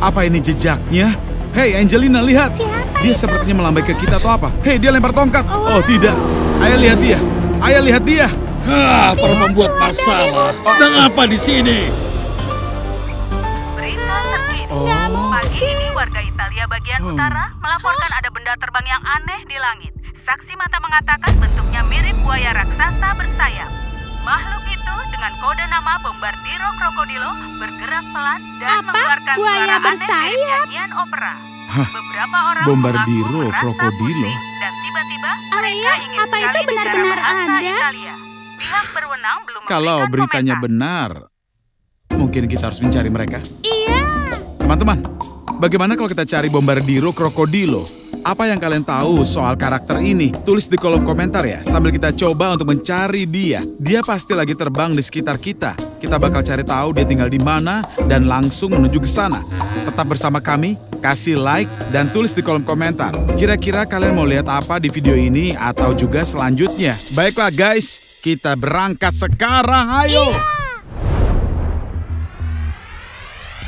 Apa ini jejaknya? Hei Angelina, lihat. Siapa dia itu? sepertinya melambai ke kita atau apa? Hei, dia lempar tongkat. Oh tidak. Ayah lihat dia. Ayah lihat dia. Para pembuat masalah. Sedang apa di sini? Berita terkini. Pagi ini warga Italia bagian utara melaporkan ada benda terbang yang aneh di langit. Saksi mata mengatakan bentuknya mirip buaya raksasa bersayap. Makhluk itu dengan kode nama Bombardiro Crocodilo bergerak pelan dan mengeluarkan Buaya suara aneh bersayap? mirip nyanyian opera. Beberapa orang Bombardiro mengaku merasa Crocodilo? pusing dan tiba-tiba mereka Ayah, ingin apa itu sekali benar-benar bicara bahasa ada? Italia. Pihak berwenang belum Kalau memberikan beritanya komentar. benar, mungkin kita harus mencari mereka. Iya. Teman-teman, bagaimana kalau kita cari Bombardiro Crocodilo? Apa yang kalian tahu soal karakter ini? Tulis di kolom komentar ya, sambil kita coba untuk mencari dia. Dia pasti lagi terbang di sekitar kita. Kita bakal cari tahu dia tinggal di mana dan langsung menuju ke sana. Tetap bersama kami, kasih like dan tulis di kolom komentar. Kira-kira kalian mau lihat apa di video ini atau juga selanjutnya? Baiklah guys, kita berangkat sekarang, ayo!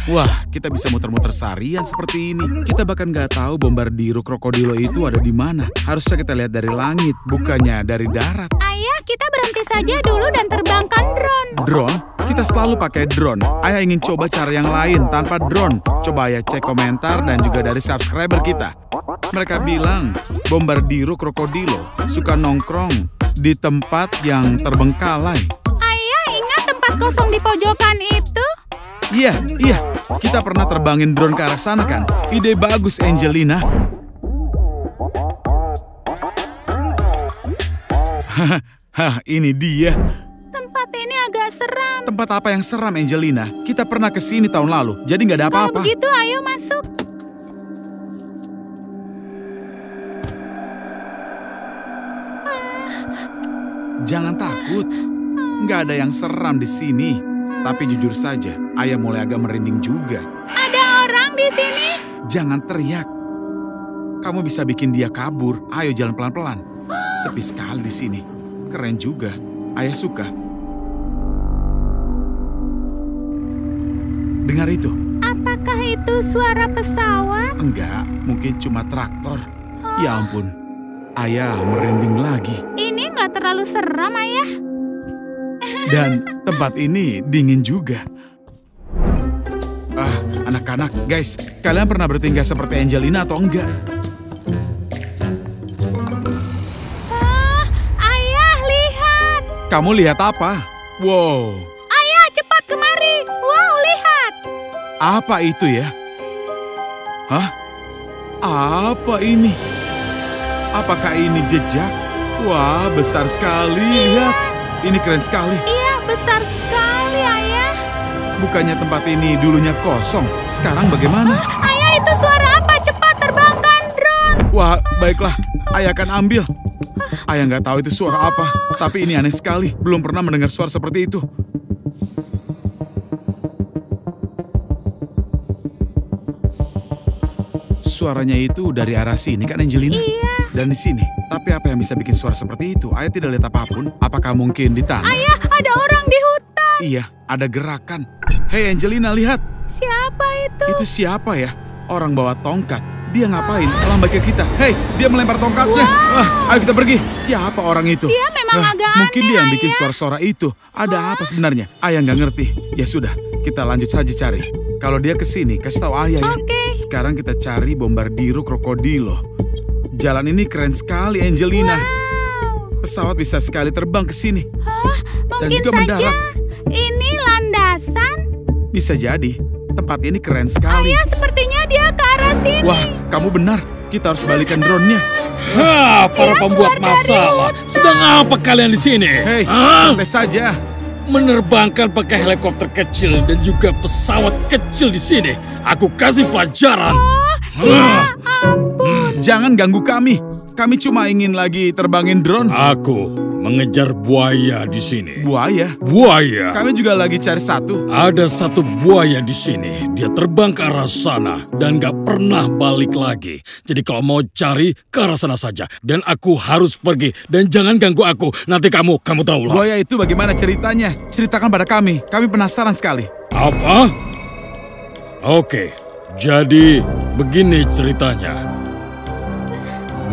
Wah, kita bisa muter-muter seharian seperti ini. Kita bahkan nggak tahu Bombardiro Crocodilo itu ada di mana. Harusnya kita lihat dari langit, bukannya dari darat. Ayah, kita berhenti saja dulu dan terbangkan drone. Drone? Kita selalu pakai drone. Ayah ingin coba cara yang lain tanpa drone. Coba ayah cek komentar dan juga dari subscriber kita. Mereka bilang Bombardiro Crocodilo suka nongkrong di tempat yang terbengkalai. Ayah, ingat tempat kosong di pojokan itu? Iya, kita pernah terbangin drone ke arah sana kan? Ide bagus, Angelina. Hah, ini dia. Tempat ini agak seram. Tempat apa yang seram, Angelina? Kita pernah ke sini tahun lalu, jadi nggak ada Kalau apa-apa. begitu, ayo masuk. Jangan takut, nggak ada yang seram di sini. Tapi jujur saja, ayah mulai agak merinding juga. Ada orang di sini. Jangan teriak. Kamu bisa bikin dia kabur. Ayo jalan pelan-pelan. Sepi sekali di sini. Keren juga. Ayah suka. Dengar itu? Apakah itu suara pesawat? Enggak, mungkin cuma traktor. Ya ampun, ayah merinding lagi. Ini nggak terlalu seram, Ayah. Dan tempat ini dingin juga. Anak-anak, guys, kalian pernah bertingkah seperti Angelina atau enggak? Ayah, lihat. Kamu lihat apa? Wow, Ayah, cepat kemari. Wow, lihat. apa itu ya? Hah? Apa ini? Apakah ini jejak? Wah, besar sekali. Lihat, ini keren sekali. Iya, besar sekali, Ayah. Bukannya tempat ini dulunya kosong. Sekarang bagaimana? Ayah, itu suara apa? Cepat terbangkan drone. Wah, baiklah. Ayah akan ambil. Ayah nggak tahu itu suara apa. Tapi ini aneh sekali. Belum pernah mendengar suara seperti itu. Suaranya itu dari arah sini kan, Angelina? Iya. Dan di sini. Tapi apa yang bisa bikin suara seperti itu? Ayah tidak lihat apapun. Apakah mungkin di tanah? Ayah, ada orang di hutan. Iya, ada gerakan. Hei Angelina, lihat. Siapa itu? Itu siapa ya? Orang bawa tongkat. Dia ngapain? Melambai ke kita. Hei, dia melempar tongkatnya. Ayo kita pergi. Siapa orang itu? Dia memang agak mungkin aneh, dia yang bikin Ayah. suara-suara itu. Ada apa sebenarnya? Ayah nggak ngerti. Ya sudah, kita lanjut saja cari. Kalau dia kesini, kasih tahu ayah ya. Oke. Sekarang kita cari Bombardiro Crocodilo. Jalan ini keren sekali, Angelina. Wow. Pesawat bisa sekali terbang ke sini. Dan Mungkin juga saja mendarat. ini landasan. Bisa jadi. Tempat ini keren sekali. Ayah, sepertinya dia ke arah sini. Wah, kamu benar. Kita harus balikan drone-nya. Para pembuat masalah. Sedang apa kalian di sini? Hei, santai saja. Menerbangkan pakai helikopter kecil dan juga pesawat kecil di sini. Aku kasih pelajaran. Jangan ganggu kami. Kami cuma ingin lagi terbangin drone. Aku mengejar buaya di sini. Buaya? Buaya. Kami juga lagi cari satu. Ada satu buaya di sini. Dia terbang ke arah sana dan gak pernah balik lagi. Jadi kalau mau cari, ke arah sana saja. Dan aku harus pergi. Dan jangan ganggu aku. Nanti kamu tahu lah. Buaya itu bagaimana ceritanya? Ceritakan pada kami. Kami penasaran sekali. Apa? Oke. Jadi, begini ceritanya.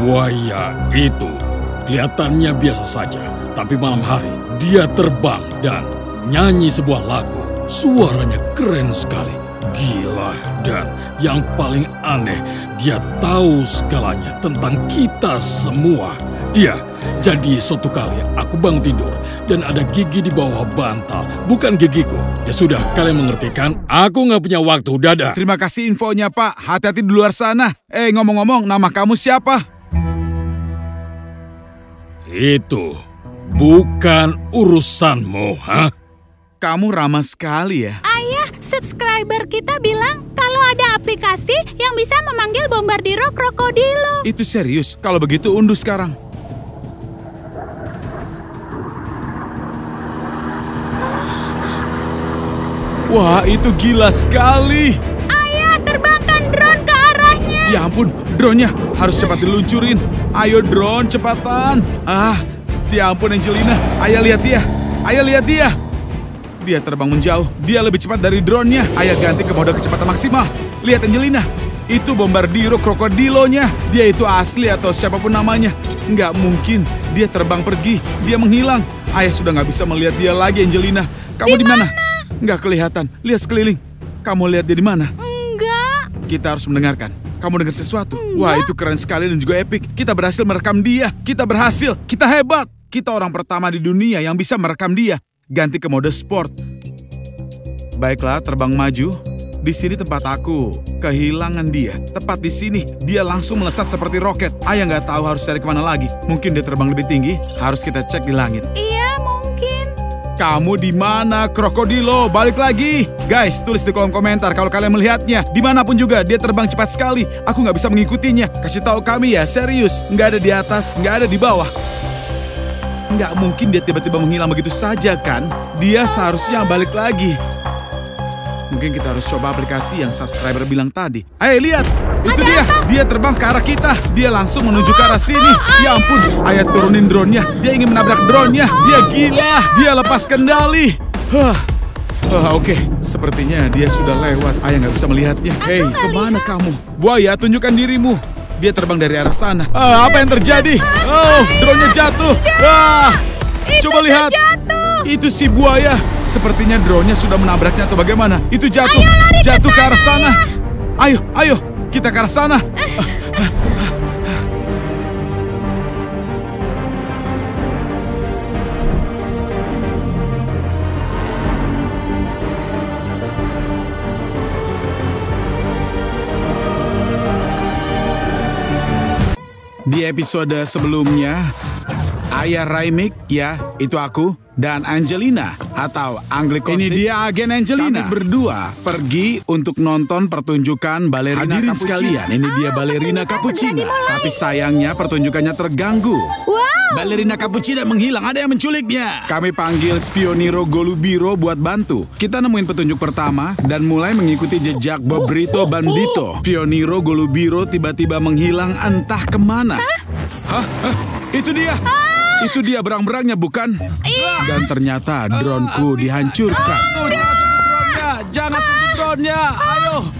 Buaya itu kelihatannya biasa saja, tapi malam hari dia terbang dan nyanyi sebuah lagu. Suaranya keren sekali, gila, dan yang paling aneh, dia tahu segalanya tentang kita semua. Iya, jadi suatu kali aku bangun tidur dan ada gigi di bawah bantal, bukan gigiku. Ya sudah, kalian mengerti kan? Aku nggak punya waktu, dadah. Terima kasih infonya, Pak. Hati-hati di luar sana. Ngomong-ngomong, nama kamu siapa? Itu bukan urusanmu, hah? Kamu ramah sekali ya. Ayah, subscriber kita bilang kalau ada aplikasi yang bisa memanggil Bombardiro Krokodilo. Itu serius? Kalau begitu unduh sekarang. Wah, itu gila sekali. Ayah, terbangkan drone ke arahnya. Ya ampun, drone-nya harus cepat diluncurin. Ayo drone, cepatan. Ya ampun Angelina. Ayah lihat dia. Ayah lihat dia. Dia terbang menjauh. Dia lebih cepat dari drone-nya. Ayah ganti ke mode kecepatan maksimal. Lihat Angelina. Itu Bombardiro Krokodilonya. Dia itu asli atau siapapun namanya. Nggak mungkin. Dia terbang pergi. Dia menghilang. Ayah sudah nggak bisa melihat dia lagi, Angelina. Kamu di mana? Nggak kelihatan. Lihat sekeliling. Kamu lihat dia di mana? Enggak. Kita harus mendengarkan. Kamu dengar sesuatu? Wah, itu keren sekali dan juga epic. Kita berhasil merekam dia. Kita berhasil. Kita hebat. Kita orang pertama di dunia yang bisa merekam dia. Ganti ke mode sport. Baiklah, terbang maju. Di sini tempat aku. Kehilangan dia. Tepat di sini. Dia langsung melesat seperti roket. Ayah nggak tahu harus cari kemana lagi. Mungkin dia terbang lebih tinggi. Harus kita cek di langit. Iya, mungkin. Kamu di mana, Krokodilo? Balik lagi. Guys, tulis di kolom komentar kalau kalian melihatnya. Dimanapun juga, dia terbang cepat sekali. Aku nggak bisa mengikutinya. Kasih tahu kami ya, serius. Nggak ada di atas, nggak ada di bawah. Nggak mungkin dia tiba-tiba menghilang begitu saja kan? Dia seharusnya balik lagi. Mungkin kita harus coba aplikasi yang subscriber bilang tadi. Ayo lihat, itu dia. Dia terbang ke arah kita. Dia langsung menuju ke arah sini. Ya ampun, ayah turunin drone-nya. Dia ingin menabrak drone-nya. Dia gila. Dia lepas kendali. Oke, sepertinya dia sudah lewat. Ayah nggak bisa melihatnya. Hei, kemana kamu? Buaya, tunjukkan dirimu. Dia terbang dari arah sana. Apa yang terjadi? Oh, drone-nya jatuh. Coba lihat. Itu si buaya. Sepertinya drone-nya sudah menabraknya atau bagaimana? Itu jatuh. Jatuh ke arah sana. Ayo, kita ke arah sana. Di episode sebelumnya, Ayah Raimik, ya, itu aku, dan Angelina, atau Anglikosik. Ini dia agen Angelina. Kami berdua pergi untuk nonton pertunjukan balerina Hadirin sekalian, ini dia balerina Cappuccina. Tapi sayangnya pertunjukannya terganggu. Balerina Cappuccina menghilang, ada yang menculiknya. Kami panggil Spioniro Golubiro buat bantu. Kita nemuin petunjuk pertama dan mulai mengikuti jejak Bobrito Bandito. Spioniro Golubiro tiba-tiba menghilang entah kemana. Itu dia. Itu dia berang-berangnya, bukan? Dan ternyata dronku dihancurkan. Jangan sentuh drone-nya. Ayo.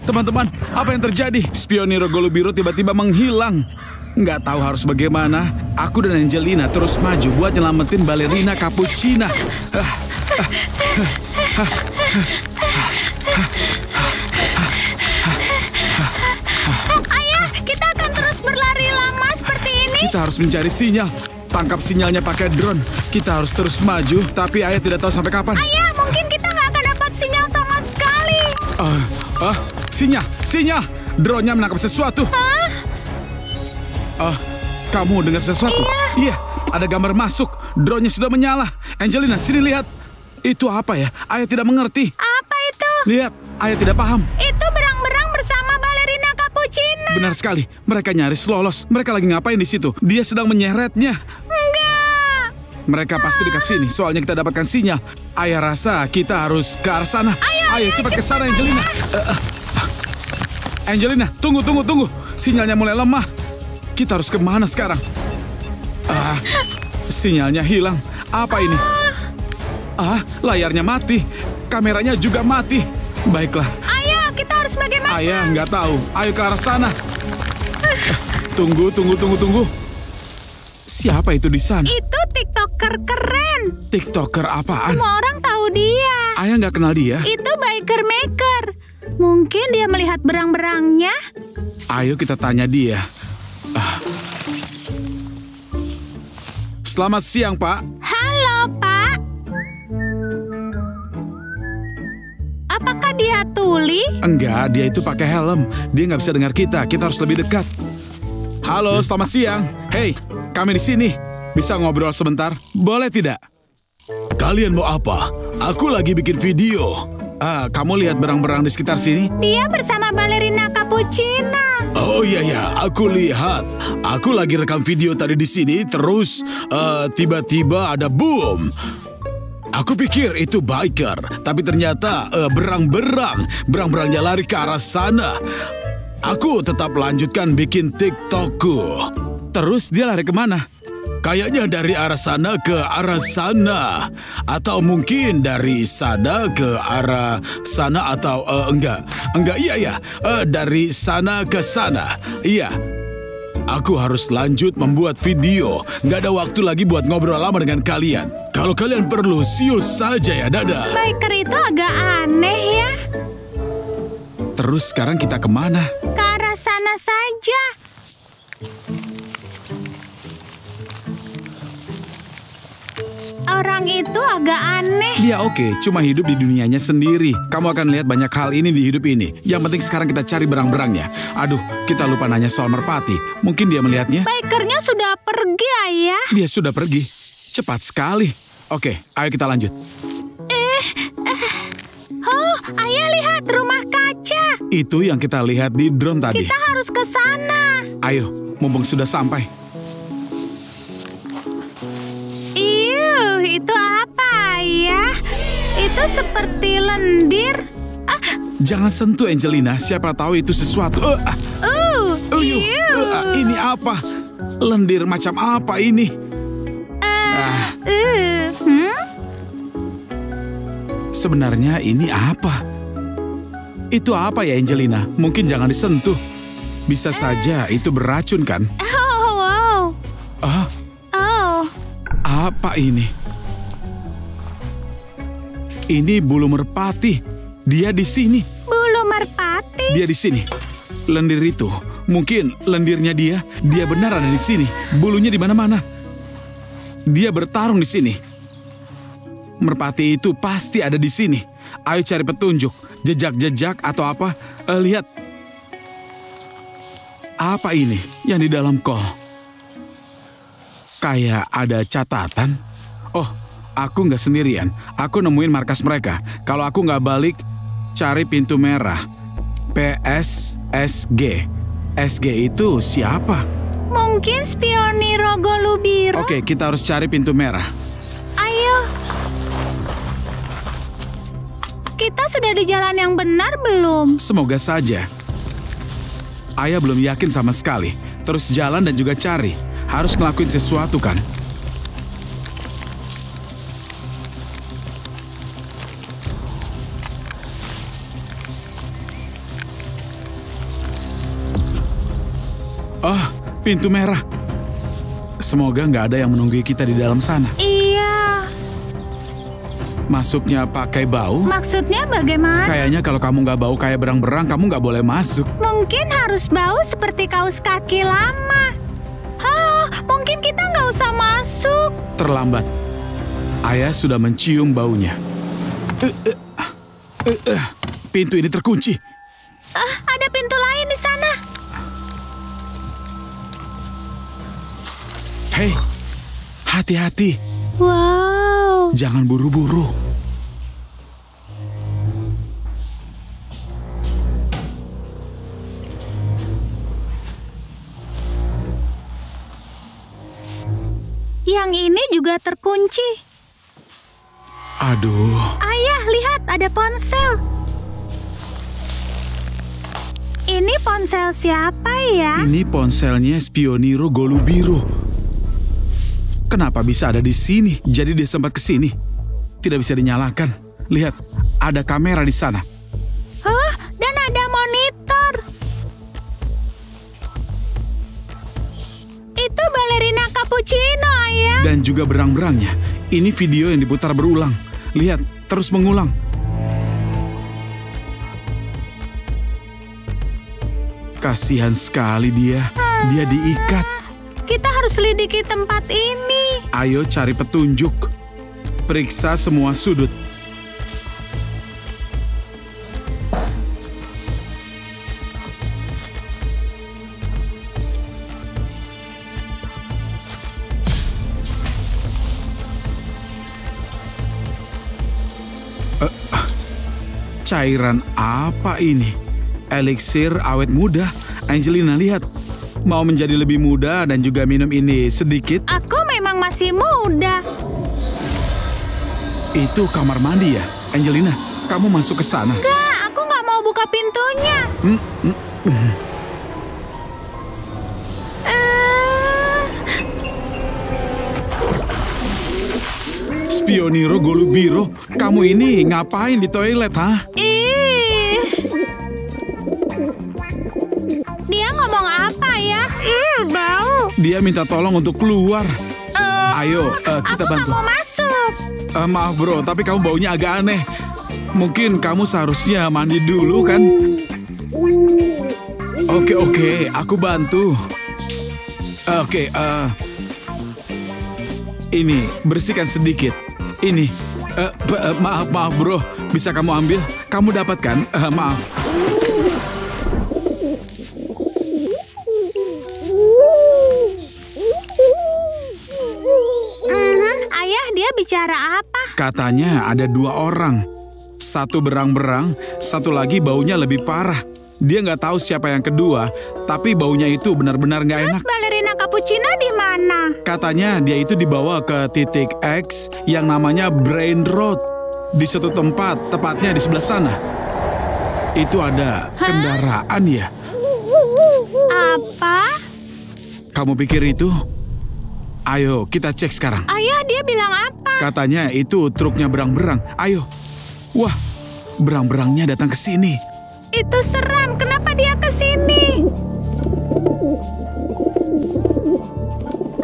Teman-teman, apa yang terjadi? Spioniro Golubiro tiba-tiba menghilang. Nggak tahu harus bagaimana. Aku dan Angelina terus maju buat nyelamatin balerina Cappuccina. Ayah, kita akan terus berlari lama seperti ini. Kita harus mencari sinyal. Tangkap sinyalnya pakai drone. Kita harus terus maju, tapi ayah tidak tahu sampai kapan. Ayah, mungkin kita nggak akan dapat sinyal sama sekali. Sinyal. Drone-nya menangkap sesuatu. Kamu dengar sesuatu? Iya, ada gambar masuk. Drone-nya sudah menyala. Angelina, sini lihat. Itu apa ya? Ayah tidak mengerti. Apa itu? Lihat, ayah tidak paham. Itu berang-berang bersama balerina Cappuccina. Benar sekali. Mereka nyaris lolos. Mereka lagi ngapain di situ? Dia sedang menyeretnya. Enggak. Mereka pasti dekat sini. Soalnya kita dapatkan sinyal. Ayah rasa kita harus ke arah sana. Ayo cepat ke sana, Angelina. Angelina, tunggu. Sinyalnya mulai lemah. Kita harus kemana sekarang? Sinyalnya hilang. Apa ini? Layarnya mati. Kameranya juga mati. Baiklah. Ayah, kita harus bagaimana? Ayah nggak tahu. Ayo ke arah sana. Tunggu. Siapa itu di sana? Itu TikToker keren. TikToker apaan? Semua orang tahu dia. Ayah nggak kenal dia. Itu Biker Maker. Mungkin dia melihat berang-berangnya. Ayo kita tanya dia. Selamat siang, Pak. Halo, Pak. Apakah dia tuli? Enggak, dia itu pakai helm. Dia nggak bisa dengar kita. Kita harus lebih dekat. Halo, selamat siang. Hei, kami di sini. Bisa ngobrol sebentar? Boleh tidak? Kalian mau apa? Aku lagi bikin video. Kamu lihat berang-berang di sekitar sini? Dia bersama balerina Cappuccina. Oh iya, aku lihat. Aku lagi rekam video tadi di sini, terus tiba-tiba ada boom. Aku pikir itu biker, tapi ternyata berang-berangnya lari ke arah sana. Aku tetap lanjutkan bikin TikTokku. Terus dia lari kemana? Kayaknya dari arah sana ke arah sana. Atau mungkin dari sana ke arah sana atau enggak. Iya. Dari sana ke sana. Iya. Aku harus lanjut membuat video. Nggak ada waktu lagi buat ngobrol lama dengan kalian. Kalau kalian perlu, siul saja ya, dadah. Biker itu agak aneh ya. Terus sekarang kita kemana? Ke arah sana saja. Orang itu agak aneh. Dia oke, cuma hidup di dunianya sendiri. Kamu akan lihat banyak hal ini di hidup ini. Yang penting sekarang kita cari berang-berangnya. Aduh, kita lupa nanya soal merpati. Mungkin dia melihatnya? Bikernya sudah pergi, Ayah. Dia sudah pergi. Cepat sekali. Oke, ayo kita lanjut. Oh, Ayah lihat rumah kaca. Itu yang kita lihat di drone tadi. Kita harus ke sana. Ayo, mumpung sudah sampai. Itu apa, Ayah? Itu seperti lendir. Jangan sentuh, Angelina. Siapa tahu itu sesuatu. Ini apa? Lendir macam apa ini? Sebenarnya ini apa? Itu apa ya, Angelina? Mungkin jangan disentuh. Bisa saja itu beracun kan? Apa ini? Ini bulu merpati. Dia di sini. Bulu merpati? Dia di sini. Lendir itu. Mungkin lendirnya dia. Dia benar ada di sini. Bulunya di mana-mana. Dia bertarung di sini. Merpati itu pasti ada di sini. Ayo cari petunjuk. Jejak-jejak atau apa. Lihat. Apa ini yang di dalam kol? Kayak ada catatan. Oh, aku nggak sendirian. Aku nemuin markas mereka. Kalau aku nggak balik, cari pintu merah. PSSG. SG itu siapa? Mungkin Spioniro Golubiru. Oke, kita harus cari pintu merah. Ayo. Kita sudah di jalan yang benar belum? Semoga saja. Ayah belum yakin sama sekali. Terus jalan dan juga cari. Harus ngelakuin sesuatu kan? Oh, pintu merah. Semoga nggak ada yang menunggu kita di dalam sana. Iya. Masuknya pakai bau? Maksudnya bagaimana? Kayaknya kalau kamu nggak bau kayak berang-berang, kamu nggak boleh masuk. Mungkin harus bau seperti kaus kaki lama. Mungkin kita nggak usah masuk. Terlambat. Ayah sudah mencium baunya. Pintu ini terkunci. Ada pintu lain di sana. Hei, hati-hati. Wow. Jangan buru-buru. Yang ini juga terkunci. Aduh. Ayah, lihat ada ponsel. Ini ponsel siapa ya? Ini ponselnya Spioniro Golubiru. Kenapa bisa ada di sini? Jadi dia sempat ke sini. Tidak bisa dinyalakan. Lihat, ada kamera di sana. Dan ada monitor. dan juga berang-berangnya. Ini video yang diputar berulang. Lihat, terus mengulang. Kasihan sekali dia. Dia diikat. Kita harus selidiki tempat ini. Ayo cari petunjuk. Periksa semua sudut. Cairan apa ini? Eliksir awet muda. Angelina, lihat. Mau menjadi lebih muda dan juga minum ini sedikit. Aku memang masih muda. Itu kamar mandi ya? Angelina, kamu masuk ke sana. Enggak, aku nggak mau buka pintunya. Spioniro Golubiro, kamu ini ngapain di toilet, ha? Ih. Dia ngomong apa ya? Bau. Dia minta tolong untuk keluar. Ayo, kita Aku bantu. nggak mau masuk. Maaf bro, tapi kamu baunya agak aneh. Mungkin kamu seharusnya mandi dulu kan? Oke, aku bantu. Ini, bersihkan sedikit. Ini, maaf bro, bisa kamu ambil? Kamu dapat kan? Maaf. Ayah, dia bicara apa? Katanya ada 2 orang. Satu berang-berang, satu lagi baunya lebih parah. Dia nggak tahu siapa yang kedua, tapi baunya itu benar-benar nggak enak. Balerina Cappuccino di mana? Katanya dia itu dibawa ke titik X yang namanya Brain Road. Di suatu tempat, tepatnya di sebelah sana. Itu ada kendaraan ya? Apa? Kamu pikir itu? Ayo, kita cek sekarang. Ayah, dia bilang apa? Katanya itu truknya berang-berang. Ayo. Wah, berang-berangnya datang ke sini. Itu seram. Kenapa dia ke sini?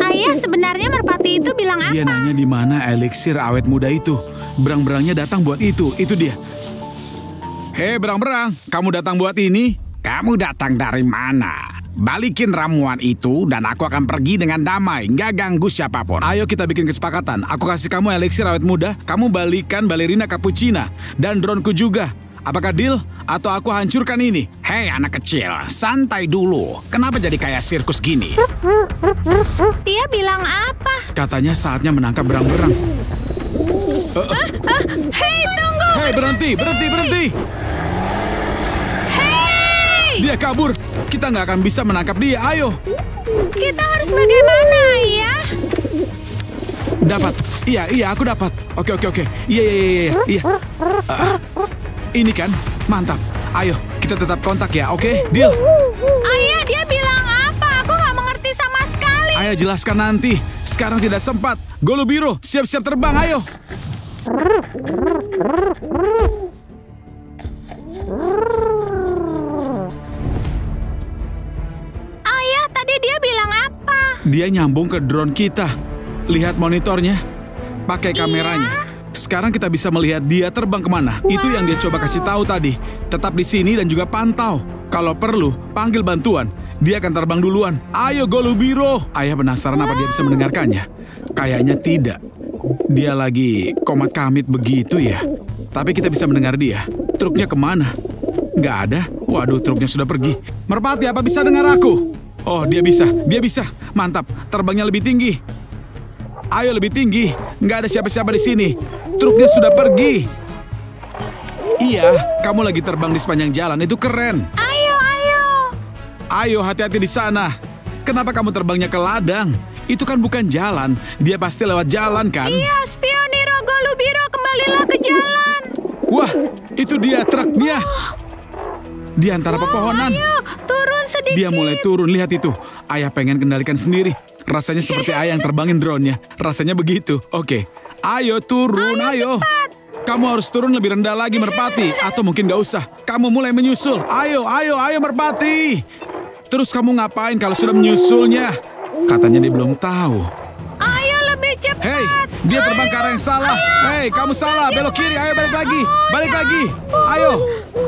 Ayah, sebenarnya merpati itu bilang apa? Dia nanya di mana eliksir awet muda itu. Berang-berangnya datang buat itu dia. Hei berang-berang, kamu datang buat ini? Kamu datang dari mana? Balikin ramuan itu dan aku akan pergi dengan damai, nggak ganggu siapapun. Ayo kita bikin kesepakatan. Aku kasih kamu eliksir awet muda, kamu balikan balerina Cappuccino dan dronku juga. Apakah deal? Atau aku hancurkan ini? Hei anak kecil, santai dulu. Kenapa jadi kayak sirkus gini? Dia bilang apa? Katanya saatnya menangkap berang-berang. Hei, tunggu! Hei, berhenti! Hei! Dia kabur. Kita nggak akan bisa menangkap dia. Ayo. Kita harus bagaimana, Ayah? Dapat. Iya, aku dapat. Oke. Iya. Ini kan, mantap. Ayo, kita tetap kontak ya, oke? Deal. Ayah, dia bilang apa? Aku nggak mengerti sama sekali. Ayo jelaskan nanti. Sekarang tidak sempat. Golubiro, siap-siap terbang, ayo. Ayah, tadi dia bilang apa? Dia nyambung ke drone kita. Lihat monitornya. Pakai kameranya. Sekarang kita bisa melihat dia terbang kemana. Itu yang dia coba kasih tahu tadi. Tetap di sini dan juga pantau. Kalau perlu, panggil bantuan. Dia akan terbang duluan. Ayo Golubiro. Ayah penasaran apa dia bisa mendengarkannya. Kayaknya tidak. Dia lagi komat kamit begitu ya. Tapi kita bisa mendengar dia. Truknya kemana? Nggak ada. Waduh, truknya sudah pergi. Merpati, apa bisa dengar aku? Oh, dia bisa. Mantap, terbangnya lebih tinggi. Ayo lebih tinggi. Nggak ada siapa-siapa di sini. Truknya sudah pergi. Iya, kamu lagi terbang di sepanjang jalan. Itu keren. Ayo, hati-hati di sana. Kenapa kamu terbangnya ke ladang? Itu kan bukan jalan. Dia pasti lewat jalan kan? Iya, Spioniro Golubiro, kembalilah ke jalan. Wah, itu dia truknya. Di antara pepohonan. Ayo, turun sedikit. Dia mulai turun, lihat itu. Ayah pengen kendalikan sendiri. Rasanya seperti ayah yang terbangin drone-nya. Rasanya begitu. Oke. Ayo turun, ayo. Cepat. Kamu harus turun lebih rendah lagi, Merpati. Atau mungkin gak usah. Kamu mulai menyusul. Ayo, Merpati. Terus kamu ngapain kalau sudah menyusulnya? Katanya dia belum tahu. Ayo lebih Hei, dia terbang ke arah yang salah. Hei, kamu salah. Belok kiri. Ayo balik lagi. Balik lagi. Ayo.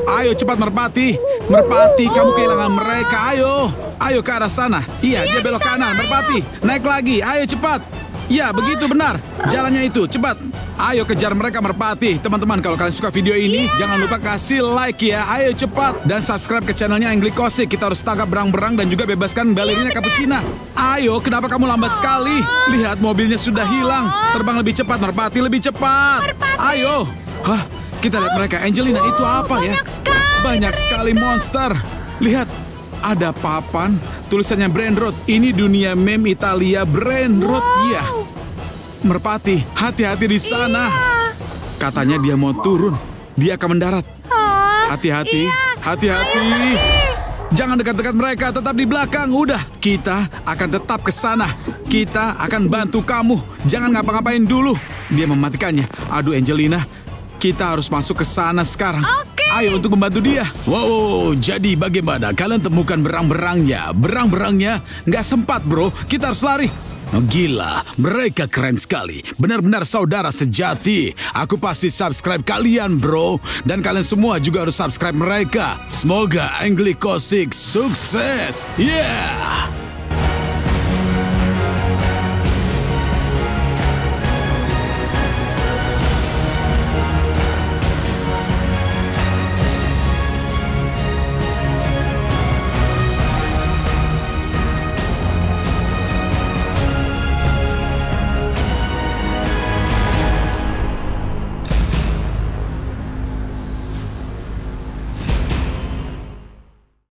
Ayo cepat Merpati. Merpati, kamu kehilangan mereka. Ayo. Ayo ke arah sana. Iya, dia belok kanan. Merpati, naik lagi. Ayo cepat. Ya, begitu benar. Jalannya itu, cepat. Ayo kejar mereka Merpati. Teman-teman, kalau kalian suka video ini, jangan lupa kasih like ya. Ayo cepat. Dan subscribe ke channelnya Anglikosik. Kita harus tangkap berang-berang dan juga bebaskan balerina Cappuccina. Ayo, kenapa kamu lambat sekali? Lihat, mobilnya sudah hilang. Terbang lebih cepat Merpati, lebih cepat. Ayo. Hah, kita lihat mereka. Angelina, itu apa ya? Banyak sekali monster. Lihat, ada papan tulisannya Brain Rot. Ini dunia meme Italia Brain Rot. Iya. Merpati, hati-hati di sana. Katanya dia mau turun. Dia akan mendarat. Hati-hati, hati-hati. Jangan dekat-dekat mereka, tetap di belakang. Udah, kita akan tetap ke sana. Kita akan bantu kamu. Jangan ngapa-ngapain dulu. Dia mematikannya. Aduh Angelina, kita harus masuk ke sana sekarang. Ayo untuk membantu dia. Wow, jadi bagaimana kalian temukan berang-berangnya? Berang-berangnya nggak sempat bro, kita harus lari. Oh, gila, mereka keren sekali. Benar-benar saudara sejati. Aku pasti subscribe kalian bro. Dan kalian semua juga harus subscribe mereka. Semoga Anglikosik sukses. Yeah.